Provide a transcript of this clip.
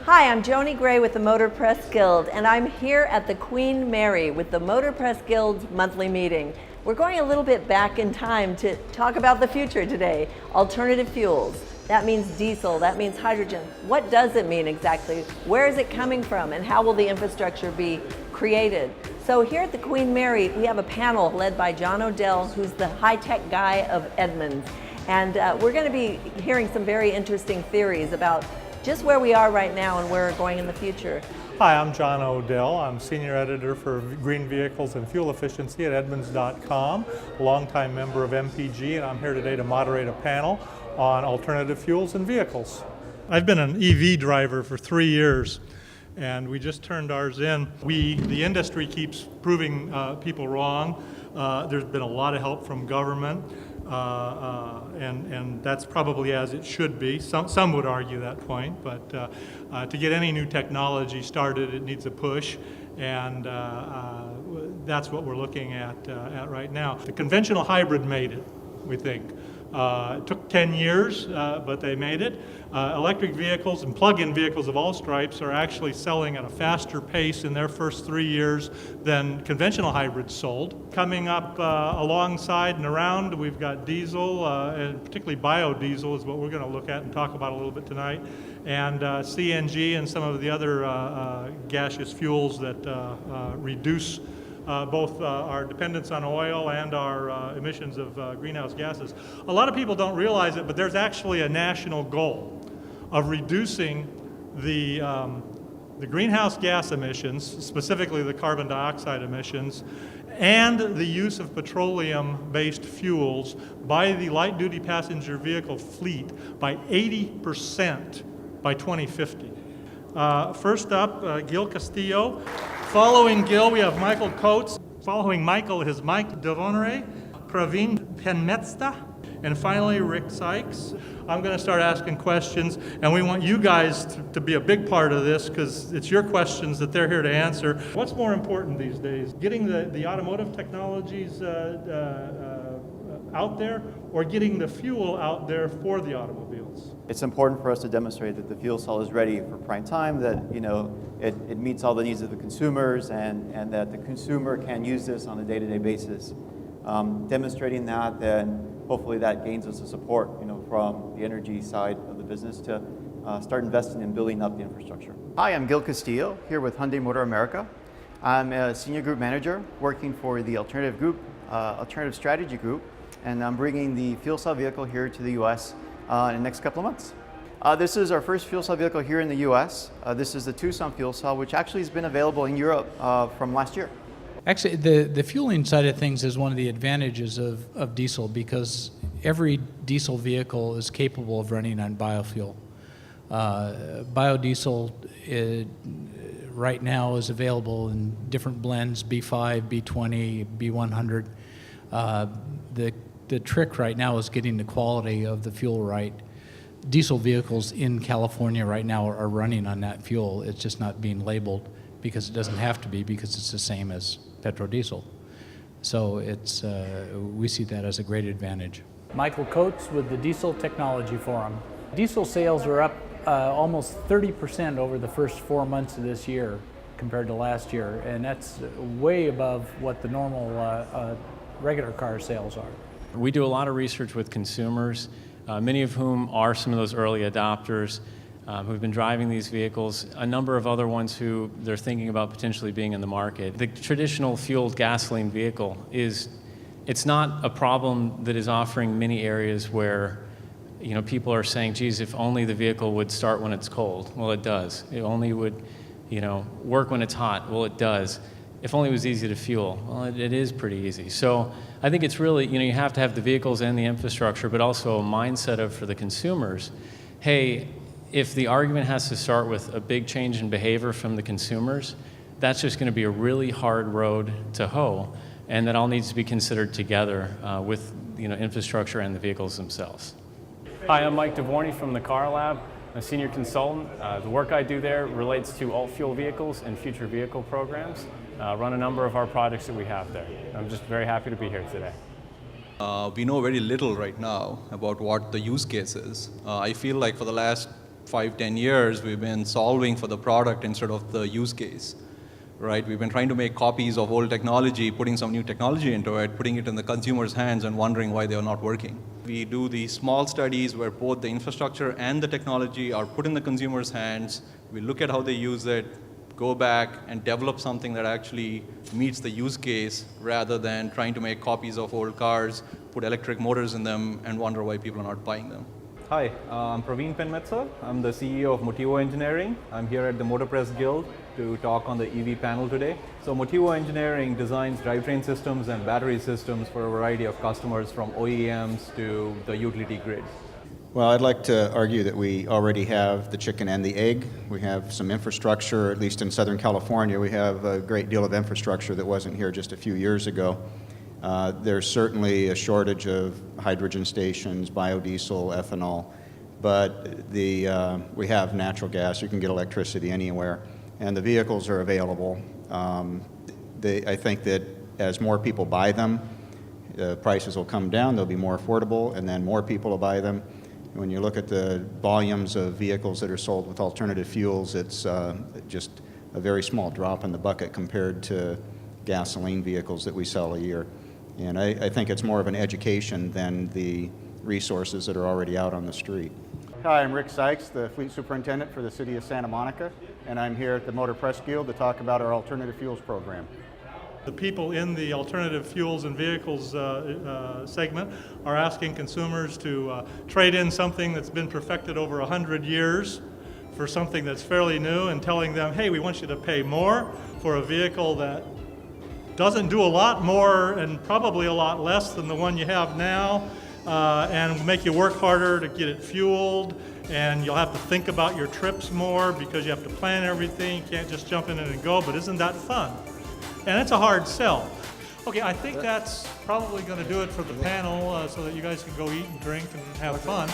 Hi, I'm Joni Gray with the Motor Press Guild, and I'm here at the Queen Mary with the Motor Press Guild's monthly meeting. We're going a little bit back in time to talk about the future today. Alternative fuels. That means diesel, that means hydrogen. What does it mean exactly? Where is it coming from, and how will the infrastructure be created? So here at the Queen Mary, we have a panel led by John Odell, who's the high-tech guy of Edmunds. And we're going to be hearing some very interesting theories about just where we are right now and where we're going in the future. Hi, I'm John Odell. I'm Senior Editor for Green Vehicles and Fuel Efficiency at Edmunds.com, a longtime member of MPG, and I'm here today to moderate a panel on alternative fuels and vehicles. I've been an EV driver for 3 years, and we just turned ours in. The industry keeps proving people wrong. There's been a lot of help from government. And that's probably as it should be. Some would argue that point, but to get any new technology started, it needs a push, and that's what we're looking at right now. The conventional hybrid made it, we think. It took 10 years, but they made it. Electric vehicles and plug-in vehicles of all stripes are actually selling at a faster pace in their first 3 years than conventional hybrids sold. Coming up alongside and around, we've got diesel, and particularly biodiesel is what we're going to look at and talk about a little bit tonight, and CNG and some of the other gaseous fuels that reduce both our dependence on oil and our emissions of greenhouse gases. A lot of people don't realize it, but there's actually a national goal of reducing the greenhouse gas emissions, specifically the carbon dioxide emissions, and the use of petroleum-based fuels by the light-duty passenger vehicle fleet by 80% by 2050. First up, Gil Castillo. Following Gil, we have Michael Coates. Following Michael is Mike Dovornay, Praveen Penmetsta, and finally Rick Sykes. I'm going to start asking questions, and we want you guys to be a big part of this because it's your questions that they're here to answer. What's more important these days, getting the automotive technologies out there, or getting the fuel out there for the automobiles? It's important for us to demonstrate that the fuel cell is ready for prime time, that it meets all the needs of the consumers, and that the consumer can use this on a day-to-day basis. Demonstrating that, then hopefully that gains us the support from the energy side of the business to start investing in building up the infrastructure. Hi, I'm Gil Castillo, here with Hyundai Motor America. I'm a senior group manager working for the Alternative Strategy Group, and I'm bringing the fuel cell vehicle here to the U.S. In the next couple of months. This is our first fuel cell vehicle here in the U.S. This is the Tucson fuel cell, which actually has been available in Europe from last year. Actually, the fueling side of things is one of the advantages of diesel, because every diesel vehicle is capable of running on biofuel. Biodiesel right now is available in different blends, B5, B20, B100. The trick right now is getting the quality of the fuel right. Diesel vehicles in California right now are running on that fuel. It's just not being labeled because it doesn't have to be, because it's the same as petrodiesel. So we see that as a great advantage. Michael Coates with the Diesel Technology Forum. Diesel sales are up almost 30% over the first 4 months of this year compared to last year, and that's way above what the normal regular car sales are. We do a lot of research with consumers, many of whom are some of those early adopters who've been driving these vehicles, a number of other ones who they're thinking about potentially being in the market. The traditional fueled gasoline vehicle it's not a problem that is offering many areas where people are saying, geez, if only the vehicle would start when it's cold. Well, it does. It only would work when it's hot. Well, it does. If only it was easy to fuel. Well, it is pretty easy. So I think it's really, you have to have the vehicles and the infrastructure, but also a mindset for the consumers. Hey, if the argument has to start with a big change in behavior from the consumers, that's just going to be a really hard road to hoe, and that all needs to be considered together with infrastructure and the vehicles themselves. Hi, I'm Mike Dovornay from the CARLAB. I'm a senior consultant. The work I do there relates to alt-fuel vehicles and future vehicle programs. Run a number of our projects that we have there. I'm just very happy to be here today. We know very little right now about what the use case is. I feel like for the last 5-10 years, we've been solving for the product instead of the use case, right? We've been trying to make copies of old technology, putting some new technology into it, putting it in the consumer's hands and wondering why they are not working. We do these small studies where both the infrastructure and the technology are put in the consumer's hands. We look at how they use it, go back and develop something that actually meets the use case rather than trying to make copies of old cars, put electric motors in them, and wonder why people are not buying them. Hi, I'm Praveen Penmetsa. I'm the CEO of Motivo Engineering. I'm here at the Motor Press Guild to talk on the EV panel today. So Motivo Engineering designs drivetrain systems and battery systems for a variety of customers, from OEMs to the utility grid. Well, I'd like to argue that we already have the chicken and the egg. We have some infrastructure, at least in Southern California. We have a great deal of infrastructure that wasn't here just a few years ago. There's certainly a shortage of hydrogen stations, biodiesel, ethanol, but we have natural gas. You can get electricity anywhere, and the vehicles are available. I think that as more people buy them, the prices will come down, they'll be more affordable, and then more people will buy them. When you look at the volumes of vehicles that are sold with alternative fuels, it's just a very small drop in the bucket compared to gasoline vehicles that we sell a year. And I think it's more of an education than the resources that are already out on the street. Hi, I'm Rick Sykes, the Fleet Superintendent for the City of Santa Monica, and I'm here at the Motor Press Guild to talk about our alternative fuels program. The people in the alternative fuels and vehicles segment are asking consumers to trade in something that's been perfected over 100 years for something that's fairly new, and telling them, hey, we want you to pay more for a vehicle that doesn't do a lot more and probably a lot less than the one you have now, and make you work harder to get it fueled, and you'll have to think about your trips more because you have to plan everything. You can't just jump in it and go, but isn't that fun? And it's a hard sell. Okay, I think that's probably going to do it for the panel, so that you guys can go eat and drink and have fun.